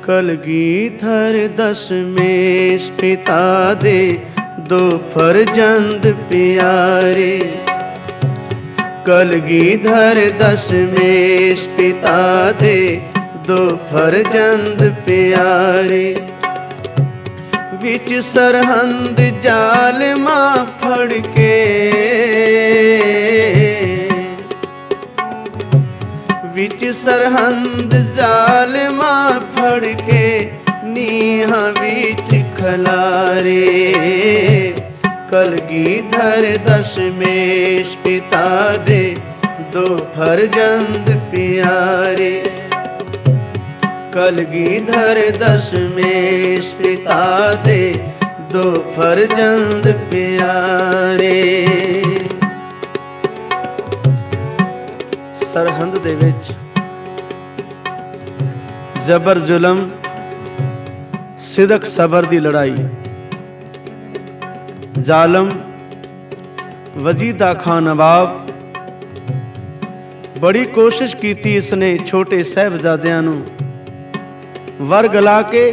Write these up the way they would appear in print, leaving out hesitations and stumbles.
कलगीधर दशमेश पिता दे दो फरजंद प्यारे। कलगीधर दशमेश पिता दे दो फरजंद प्यारे। विच सरहंद जालमा फड़ के, विच सरहंद जालमा फड़ के नीहा विच खलारे। कलगीधर दशमेश पिता दे दो फरजंद प्यारे। कलगीधर दशमेश पिता दे दो फरजंद प्यारे। सरहंद दे विच जबर जुलम सिदक सबर दी लड़ाई। जालम वजीदा खां नवाब बड़ी कोशिश कीती इसने छोटे साहिबजादियां नूं वर गला के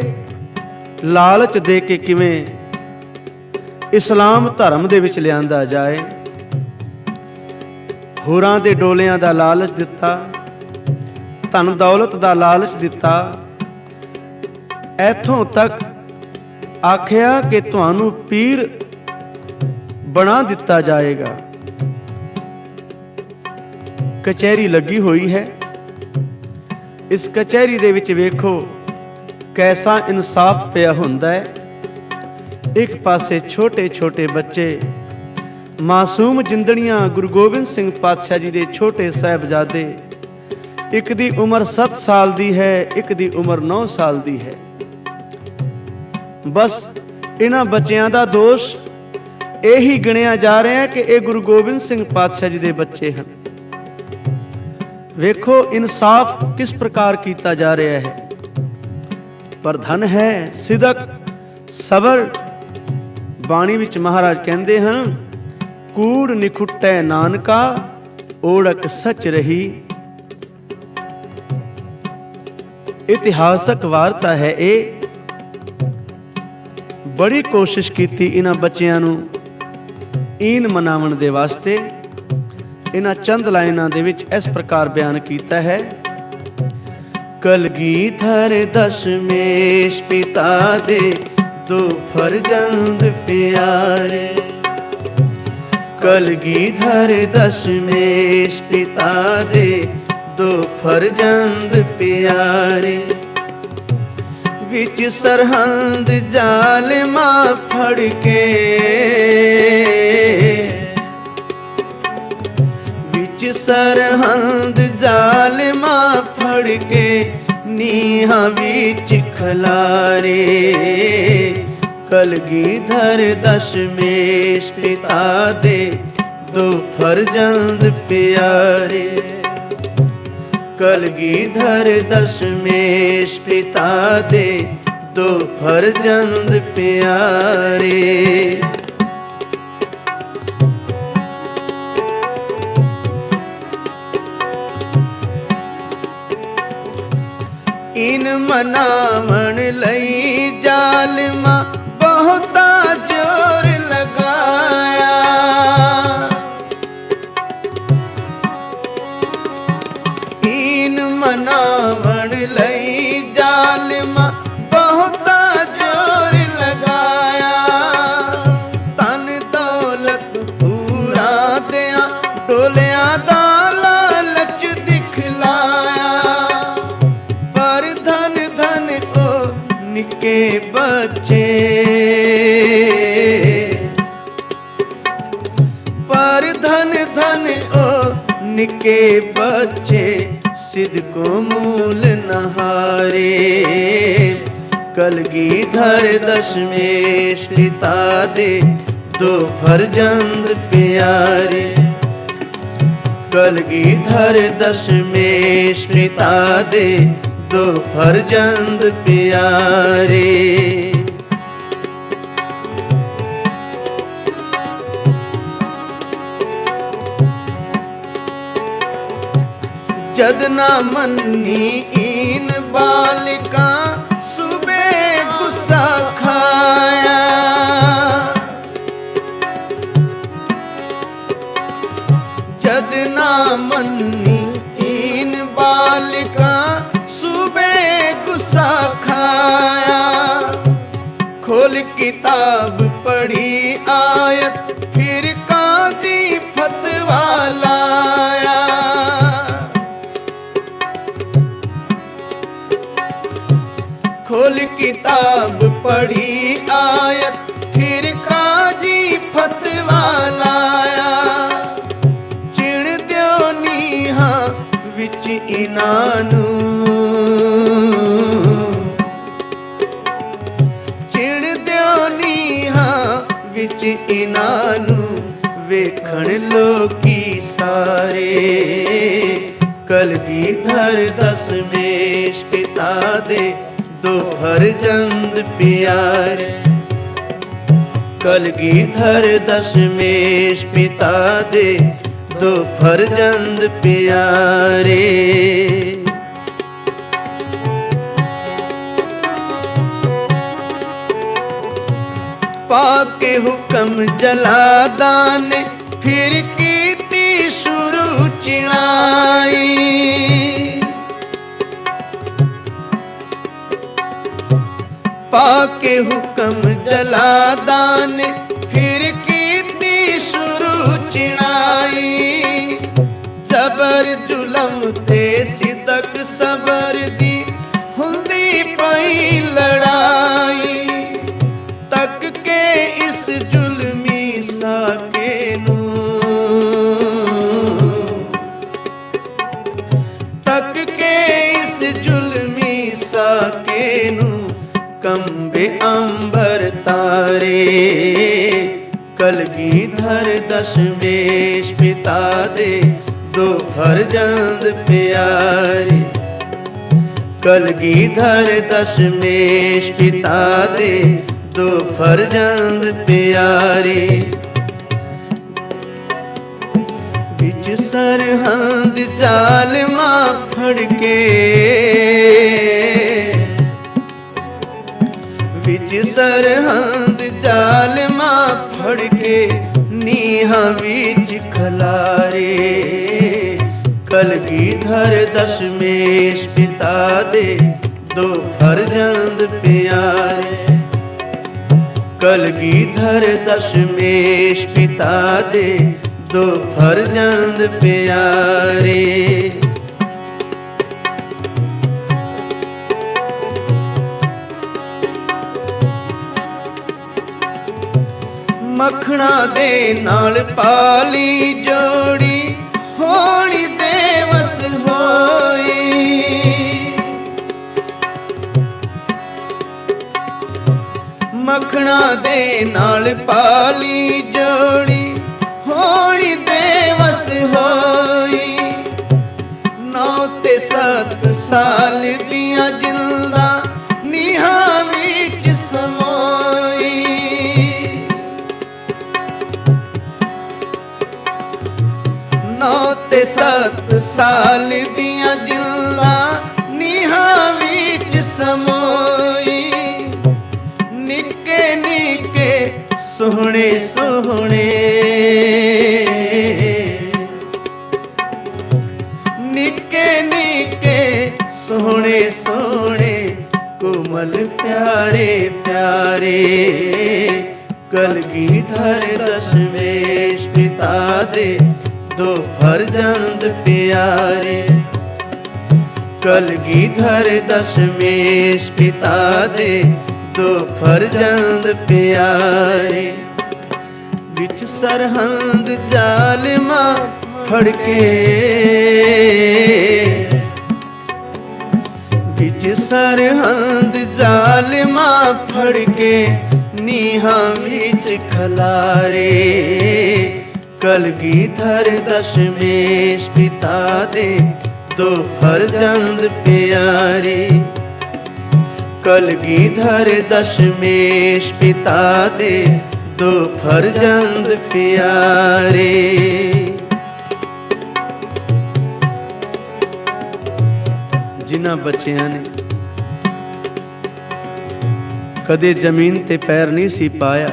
लालच दे के किवें इस्लाम धर्म दे विच लिआंदा जाए। होरां दे डोलियां दा लालच दिता, धन दौलत दा लालच दिता, ऐथों तक आखिया कि तुहानू पीर बना दिता जाएगा। कचहरी लगी हुई है। इस कचहरी दे विच वेखो कैसा इंसाफ पिया हुंदा है। एक पासे छोटे छोटे बच्चे मासूम जिंदड़ियां गुरु गोबिंद सिंह पातशाह जी दे छोटे साहिबजादे, एक दी उम्र 7 साल दी है, एक दी उम्र 9 साल दी है। बस इन्हां बच्चियां दा दोष यही गिणिया जा रहा है कि ये गुरु गोबिंद सिंह पातशाह जी दे बच्चे हैं। वेखो इंसाफ किस प्रकार किया जा रहा है। पर धन है सिदक सबर। बाणी विच महाराज कहते हैं, कूड़ निखुटै नानका ओढ़क सच रही। इतिहासक वार्ता है ये। बड़ी कोशिश की इन्हां बच्चियां नूं ईन मनावण दे वास्ते। इन्हां चंद लाइनां दे विच इस प्रकार बयान कीता है। कलगीधर दशमेश पिता दे दो फरजंद प्यारे। कलगीधर दशमेश पिता दे दो फरजंद प्यारे। विच सरहंद जालमा फड़ के, विच सरहंद जालमा फड़ के नीहा विच खलारे। कलगीधर दशमेश पिता दे दो फरजंद प्यारे। कलगीधर दशमेश पिता दे दो फरजंद प्यारे। इन मनावण लई जालिमा बहुता जोर लगाया। इन मनावण लई जालिमा बहुता जोर लगाया। तन दौलत पूरा दिया डोलिया दा लालच दिखलाया। पर धन धन ओ निके बच्चे, पर धन धन ओ निके बच्चे सिद्को मूल नहारे। कलगीधर दशमेश पिता दे दो फरजंद प्यारे। कलगीधर दशमेश पिता दे दो फरजंद प्यारे। जद ना मन्नी ईन बालिका विच इन्हां नूं वेखण लोकी सारे। कलगीधर दशमेश पिता दे दो फरजंद प्यारे। कलगीधर दशमेश पिता दे दो फरजंद प्यारे। पाके हुक्म जलादान फिर कीती शुरू चिणाई। पाके हुक्म जलादान फिर कीती शुरू चिणाई। जबर जुलम ते सिदक सबर दी हुंदी पई लड़ाई। तक के इस जुल्मी साके नूं, तक के इस जुल्मी साके नूं कंबे अंबर तारे। कलगीधर दशमेश पिता दे दो फरजंद प्यारे। कलगीधर दशमेश पिता दे दो फरजंद प्यारे। बिच सरहंद जालिमा फड़के, बिच सरहंद जालिमा फड़के नीहां बिच खलारे। कलगीधर दशमेश पिता दे दो फरजंद प्यारे। कलगीधर दशमेश पिता दे दो फरजंद प्यारे। मखना दे नाल पाली जोड़ी होनी देवस होई। मखना दे नाल पाली जोड़ी होनी देवस होई। 9 ते 7 साल दियां जिंदा नीहां विच समोई। 9 ते 7 साल दियां जिंदा नीहां विच समोई। निके निके सोहणे सोहणे, निके निके सोहणे सोहणे कोमल प्यारे प्यारे। कलगीधर दशमेश पिता दे दो फरजंद प्यारे। कलगीधर दशमेश पिता दे दो फरजंद प्यारे। बिच सरहंद जालिमा फड़के, बिच सरहंद जालिमा फड़के नीहां बिच खलारे। कलगीधर दशमेश पिता दे दो फरजंद प्यारे। कलगीधर दशमेश पिता दे दो फरजंद प्यारे। जिन्हां बच्चियां ने कदे जमीन ते पैर नहीं सी पाया,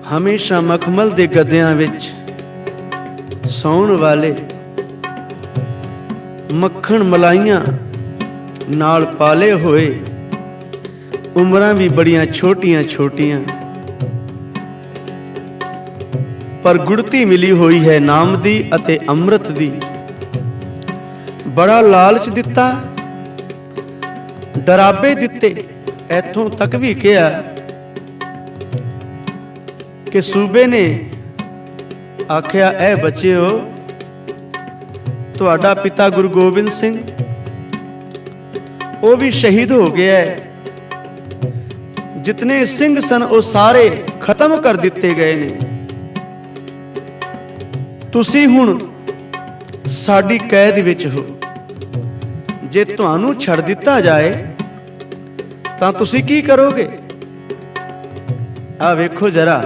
हमेशा मखमल दे गद्दियां विच सौण वाले, मक्खण मलाइयां नाल पाले होए, उमरां भी बड़ियां छोटियां छोटियां, पर गुड़ती मिली हुई है नाम दी अते अमृत दी। बड़ा लालच दिता, डराबे दिते, इथों तक भी कहा कि सूबे ने आख्या ऐ बच्चेओ, तुहाडा पिता गुरु गोबिंद सिंह वो भी शहीद हो गया है, जितने सिंह सन वो सारे खत्म कर दिते गए ने। तुसी हुण साडी कैद विच हो, जे तुहानू छड़ दिता जाए तां तुसी की करोगे? आ वेखो जरा,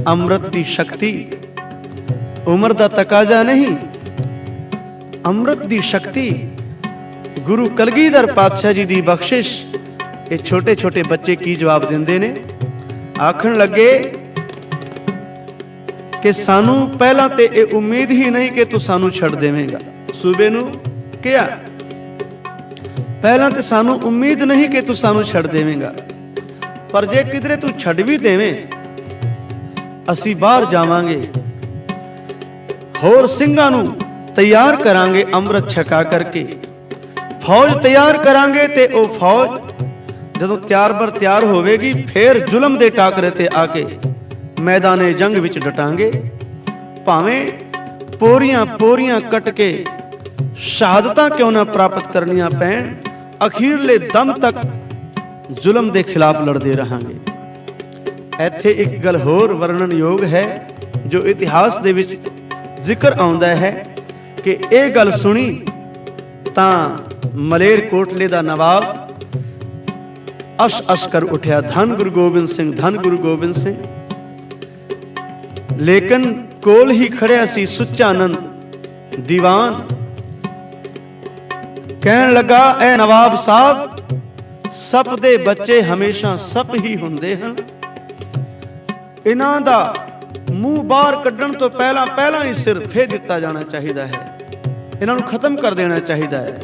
अमृत की शक्ति उम्र का तकाजा नहीं, अमृत की शक्ति गुरु कलगीधर पातशाह जी की बख्शिश। ये छोटे छोटे बच्चे की जवाब देंदे ने, आखण लगे कि सानू पहला ते ये उम्मीद ही नहीं कि तू सानू छड़ देवेगा। सूबे नू क्या पहला ते सानू उम्मीद नहीं कि तू सानू छड़ देवेगा, पर जे किधरे तू छड़ भी देवे असी बाहर जावांगे, होर सिंघां नू तैयार करांगे, अमृत छका करके फौज तैयार करांगे। ते ओ फौज जदों त्यार बर त्यार होवेगी, फिर जुलम दे टाकरे ते आके मैदाने जंग विच डटांगे। भावें पोरियां पोरियां कट के शहादतां क्यों ना प्राप्त करनियां पैण, अखीरले दम तक जुलम दे खिलाफ लड़दे रहांगे। ਇੱਥੇ एक गल होर वर्णनयोग है जो इतिहास दे विच जिक्र आउंदा है कि ਇਹ गल सुनी तां मलेर कोटले दा नवाब अश अश कर उठिया, धन गुरु गोबिंद सिंह, धन गुरु गोबिंद सिंह। लेकिन कोल ही खड़िया सी सुच्चानंद दीवान, कहन लगा ए नवाब साहब, सप दे बच्चे हमेशा सप ही हुंदे हन, इन्हां दा मूंह बाहर कड्ढण तो पहला पहला ही सिर फे दिता जाना चाहिए है, इन्हां नूं खत्म कर देना चाहिए है।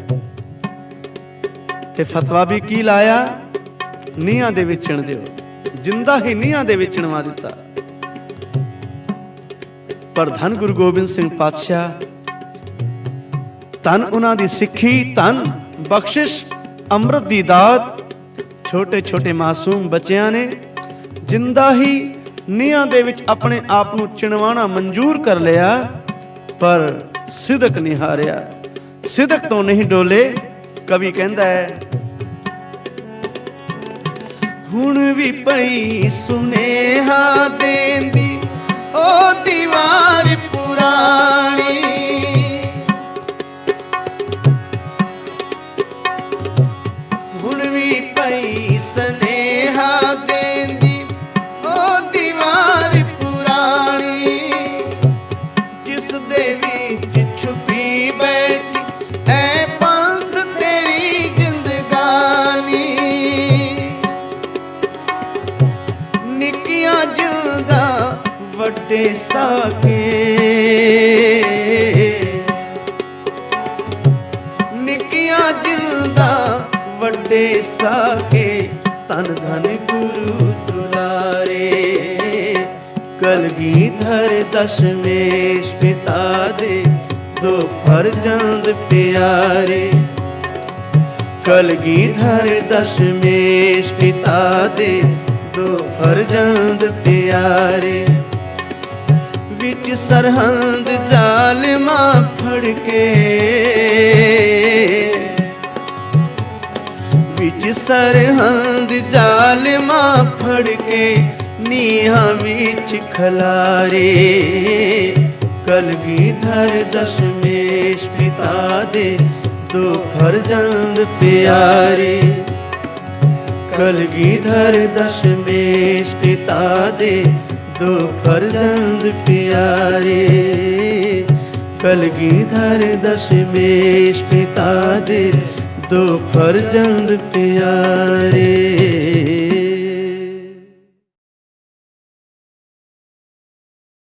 ते फतवा भी की लाया, नीहां दे विचण दिओ, जिंदा ही नीहां दे विच चणवा दिता। पर धन गुरु गोबिंद सिंह पातशाह, धन उन्हां दी सिੱਖੀ, धन बख्शिश, अमृत दी दात, छोटे छोटे मासूम बच्चियां ने जिंदा ही नीहां दे विच अपने आप नूं चिणवाना मंजूर कर लिया, पर सिदक नहीं हारिया, सिदक तो नहीं डोले। कवि कहंदा है, हुण भी पई सुनेहा देंदी ओ दीवार पुरानी, हुण भी पई सुनेहा देंदी ओ दीवार पुरानी, जिस दे विच छुपी बैठी ऐ पंथ तेरी जिंदगानी, निकियां जिंदा वड्डे साके, निकियां जिंदा वड्डे साके, तन धन गुरु दुलारे, कलगीधर दशमेश पिता दे दो फर्जंद प्यारे, कलगीधर दशमेश पिता दे दो फर्जंद प्यारे, विच सरहंद जालिमा फड़के, विच सरहंद जालिमा फड़के, नीहां विच खलारे, कलगीधर दशमेश पिता दे दो फर्जंद प्यारे, कलगीधर दशमेश पिता दे दो फर्जंद प्यारे, कलगीधर दशमेश पिता दे दो फर्जंद प्यारे।